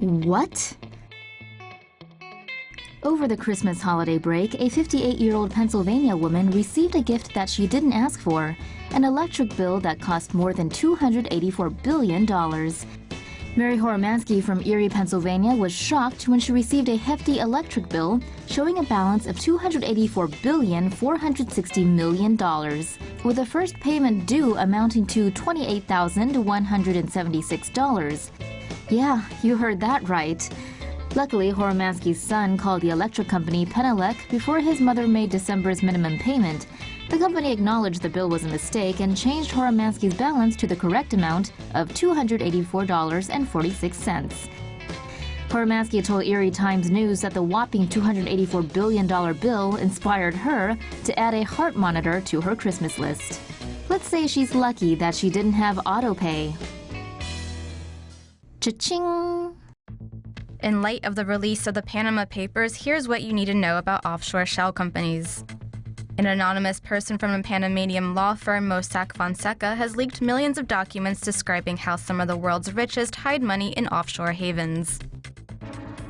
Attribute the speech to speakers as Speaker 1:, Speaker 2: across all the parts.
Speaker 1: What? Over the Christmas holiday break, a 58-year-old Pennsylvania woman received a gift that she didn't ask for, an electric bill that cost more than $284 billion. Mary Horomansky from Erie, Pennsylvania was shocked when she received a hefty electric bill showing a balance of $284,460 million, with the first payment due amounting to $28,176. Yeah, you heard that right. Luckily, Horomansky's son called the electric company Penelec before his mother made December's minimum payment. The company acknowledged the bill was a mistake and changed Horomansky's balance to the correct amount of $284.46. Horomansky told Erie Times News that the whopping $284 billion bill inspired her to add a heart monitor to her Christmas list. Let's say she's lucky that she didn't have auto pay. Cha-ching!
Speaker 2: In light of the release of the Panama Papers, here's what you need to know about offshore shell companies. An anonymous person from a Panamanian law firm, Mossack Fonseca, has leaked millions of documents describing how some of the world's richest hide money in offshore havens.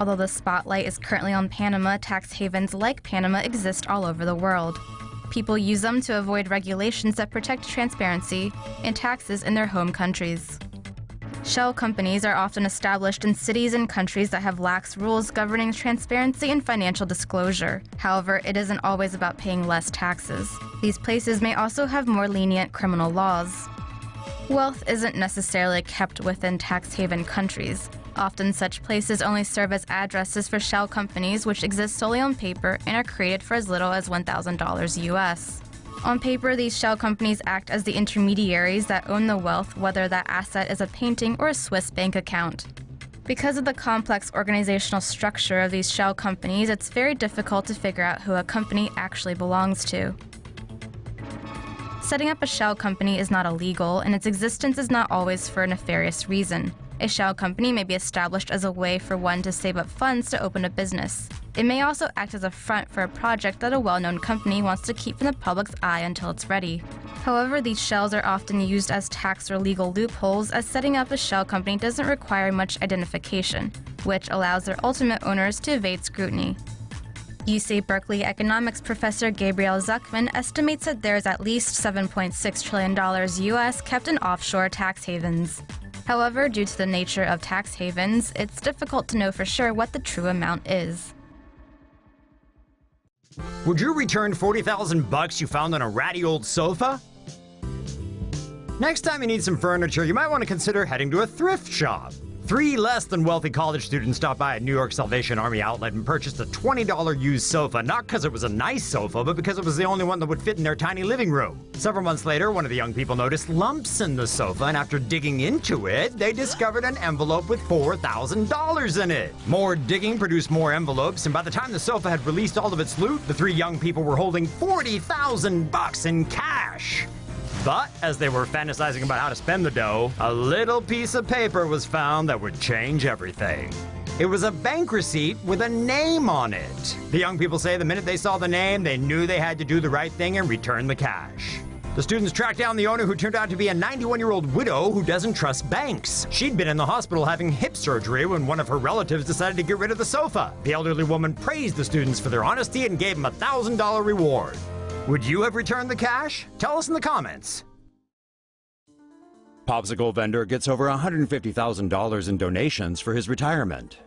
Speaker 2: Although the spotlight is currently on Panama, tax havens like Panama exist all over the world. People use them to avoid regulations that protect transparency and taxes in their home countries. Shell companies are often established in cities and countries that have lax rules governing transparency and financial disclosure. However, it isn't always about paying less taxes. These places may also have more lenient criminal laws. Wealth isn't necessarily kept within tax haven countries. Often such places only serve as addresses for shell companies which exist solely on paper and are created for as little as $1,000 US. On paper, these shell companies act as the intermediaries that own the wealth, whether that asset is a painting or a Swiss bank account. Because of the complex organizational structure of these shell companies, it's very difficult to figure out who a company actually belongs to. Setting up a shell company is not illegal, and its existence is not always for a nefarious reason. A shell company may be established as a way for one to save up funds to open a business. It may also act as a front for a project that a well-known company wants to keep from the public's eye until it's ready. However, these shells are often used as tax or legal loopholes, as setting up a shell company doesn't require much identification, which allows their ultimate owners to evade scrutiny. UC Berkeley economics professor Gabriel Zuckman estimates that there is at least $7.6 trillion US kept in offshore tax havens. However, due to the nature of tax havens, it's difficult to know for sure what the true amount is.
Speaker 3: Would you return 40,000 bucks you found on a ratty old sofa? Next time you need some furniture, you might want to consider heading to a thrift shop. 3 less than wealthy college students stopped by a New York Salvation Army outlet and purchased a $20 used sofa, not because it was a nice sofa, but because it was the only one that would fit in their tiny living room. Several months later, one of the young people noticed lumps in the sofa, and after digging into it, they discovered an envelope with $4,000 in it. More digging produced more envelopes, and by the time the sofa had released all of its loot, the 3 young people were holding 40,000 bucks in cash. But as they were fantasizing about how to spend the dough, a little piece of paper was found that would change everything. It was a bank receipt with a name on it. The young people say the minute they saw the name, they knew they had to do the right thing and return the cash. The students tracked down the owner, who turned out to be a 91-year-old widow who doesn't trust banks. She'd been in the hospital having hip surgery when one of her relatives decided to get rid of the sofa. The elderly woman praised the students for their honesty and gave them a $1,000 reward. Would you have returned the cash? Tell us in the comments.
Speaker 4: Popsicle vendor gets over $150,000 in donations for his retirement.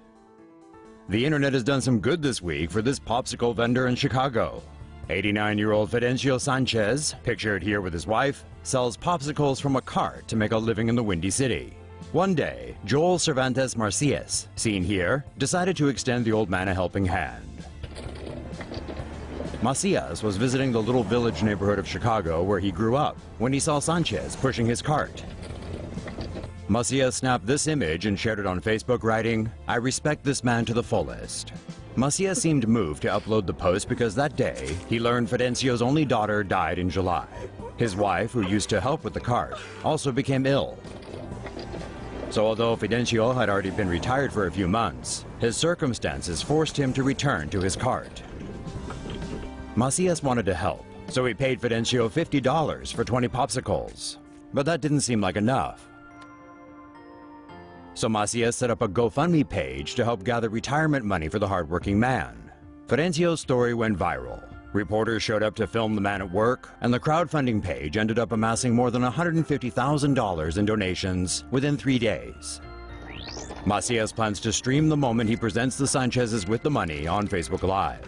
Speaker 4: The internet has done some good this week for this popsicle vendor in Chicago. 89-year-old Fidencio Sanchez, pictured here with his wife, sells popsicles from a cart to make a living in the Windy City. One day, Joel Cervantes Marcias, seen here, decided to extend the old man a helping hand. Macias was visiting the little village neighborhood of Chicago where he grew up when he saw Sanchez pushing his cart. Macias snapped this image and shared it on Facebook, writing, "I respect this man to the fullest." Macias seemed moved to upload the post because that day he learned Fidencio's only daughter died in July. His wife, who used to help with the cart, also became ill. So although Fidencio had already been retired for a few months, his circumstances forced him to return to his cart. Macias wanted to help, so he paid Fidencio $50 for 20 popsicles. But that didn't seem like enough. So Macias set up a GoFundMe page to help gather retirement money for the hardworking man. Fidencio's story went viral. Reporters showed up to film the man at work, and the crowdfunding page ended up amassing more than $150,000 in donations within 3 days. Macias plans to stream the moment he presents the Sanchez's with the money on Facebook Live.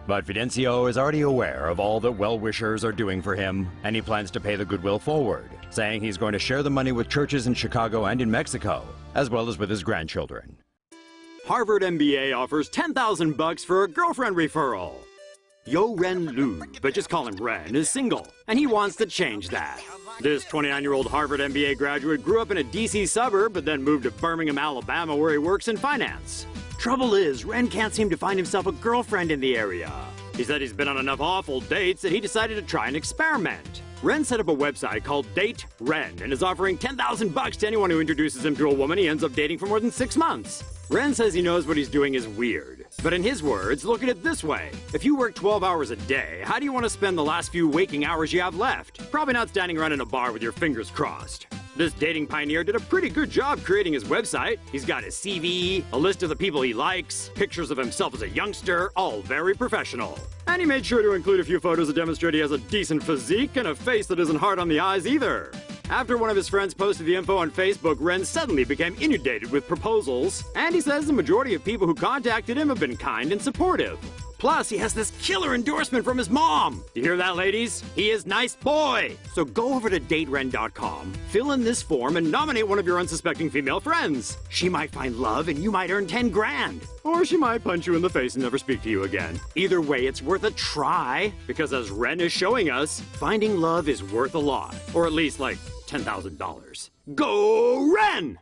Speaker 4: But Fidencio is already aware of all that well-wishers are doing for him, and he plans to pay the goodwill forward, saying he's going to share the money with churches in Chicago and in Mexico, as well as with his grandchildren.
Speaker 3: Harvard MBA offers $10,000 for a girlfriend referral. Yo Ren Lu, but just call him Ren, is single, and he wants to change that. This 29-year-old Harvard MBA graduate grew up in a D.C. suburb, but then moved to Birmingham, Alabama, where he works in finance. Trouble is, Ren can't seem to find himself a girlfriend in the area. He said he's been on enough awful dates that he decided to try an experiment. Ren set up a website called Date Ren and is offering $10,000 to anyone who introduces him to a woman he ends up dating for more than 6 months. Ren says he knows what he's doing is weird. But in his words, look at it this way. If you work 12 hours a day, how do you want to spend the last few waking hours you have left? Probably not standing around in a bar with your fingers crossed. This dating pioneer did a pretty good job creating his website. He's got his CV, a list of the people he likes, pictures of himself as a youngster, all very professional. And he made sure to include a few photos that demonstrate he has a decent physique and a face that isn't hard on the eyes either. After one of his friends posted the info on Facebook, Ren suddenly became inundated with proposals, and he says the majority of people who contacted him have been kind and supportive. Plus, he has this killer endorsement from his mom. You hear that, ladies? He is nice boy. So go over to dateren.com, fill in this form, and nominate one of your unsuspecting female friends. She might find love, and you might earn 10 grand. Or she might punch you in the face and never speak to you again. Either way, it's worth a try, because as Ren is showing us, finding love is worth a lot. Or at least, like, $10,000. Go Ren!